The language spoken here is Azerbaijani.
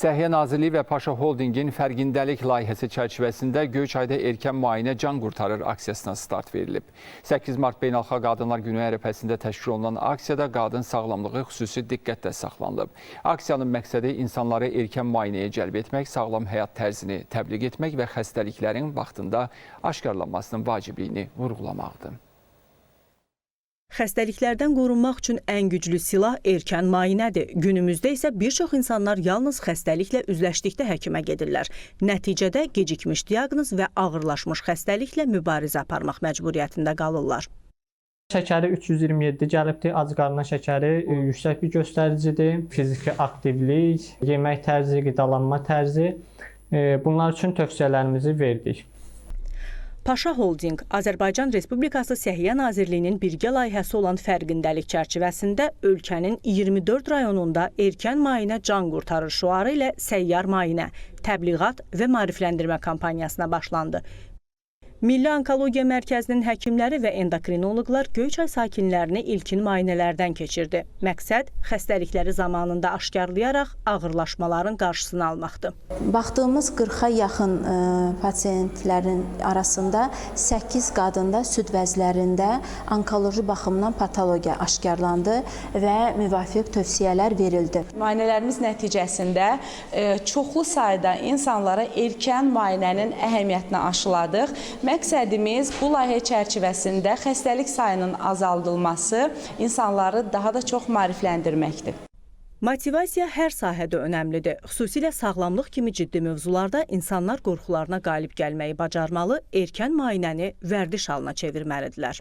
Səhiyyə Nazirliyi və Paşa Holdingin fərqindəlik layihəsi çərçivəsində Göyçayda erkən müayinə can qurtarır aksiyasına start verilib. 8 mart Beynəlxalq Qadınlar Günü ərəfəsində təşkil olunan aksiyada qadın sağlamlığı xüsusi diqqətlə saxlanılıb. Aksiyanın məqsədi insanları erkən müayinəyə cəlb etmək, sağlam həyat tərzini təbliğ etmək və xəstəliklərin vaxtında aşkarlanmasının vacibliyini vurğulamaqdır. Xəstəliklərdən qorunmaq üçün ən güclü silah erkən müayinədir. Günümüzdə isə bir çox insanlar yalnız xəstəliklə üzləşdikdə həkimə gedirlər. Nəticədə gecikmiş diaqnoz və ağırlaşmış xəstəliklə mübarizə aparmaq məcburiyyətində qalırlar. Şəkəri 327 gəlibdir, ac qarnına şəkəri yüksək bir göstəricidir. Fiziki aktivlik, yemək tərzi, qidalanma tərzi bunlar üçün tövsiyələrimizi verdik. Paşa Holding, Azərbaycan Respublikası Səhiyyə Nazirliyinin birgə layihəsi olan fərqindəlik çərçivəsində ölkənin 24 rayonunda erkən müayinə can qurtarır şüarı ilə səyyar müayinə, təbliğat və maarifləndirmə kampaniyasına başlandı. Milli Onkologiya Mərkəzinin həkimləri və endokrinoloqlar Göyçay sakinlərini ilkin müayinələrdən keçirdi. Məqsəd xəstəlikləri zamanında aşkarlayaraq ağırlaşmaların qarşısını almaqdır. Baxdığımız 40-a yaxın pasiyentlərin arasında 8 qadında süd vəzlərində onkoloji baxımdan patologiya aşkarlandı və müvafiq tövsiyələr verildi. Müayinələrimiz nəticəsində çoxlu sayda insanlara erkən müayinənin əhəmiyyətini aşıladıq. Məqsədimiz bu layihə çərçivəsində xəstəlik sayının azaldılması, insanları daha da çox maarifləndirməkdir. Motivasiya hər sahədə önəmlidir. Xüsusilə sağlamlıq kimi ciddi mövzularda insanlar qorxularına qalib gəlməyi bacarmalı, erkən müayinəni vərdiş halına çevirməlidirlər.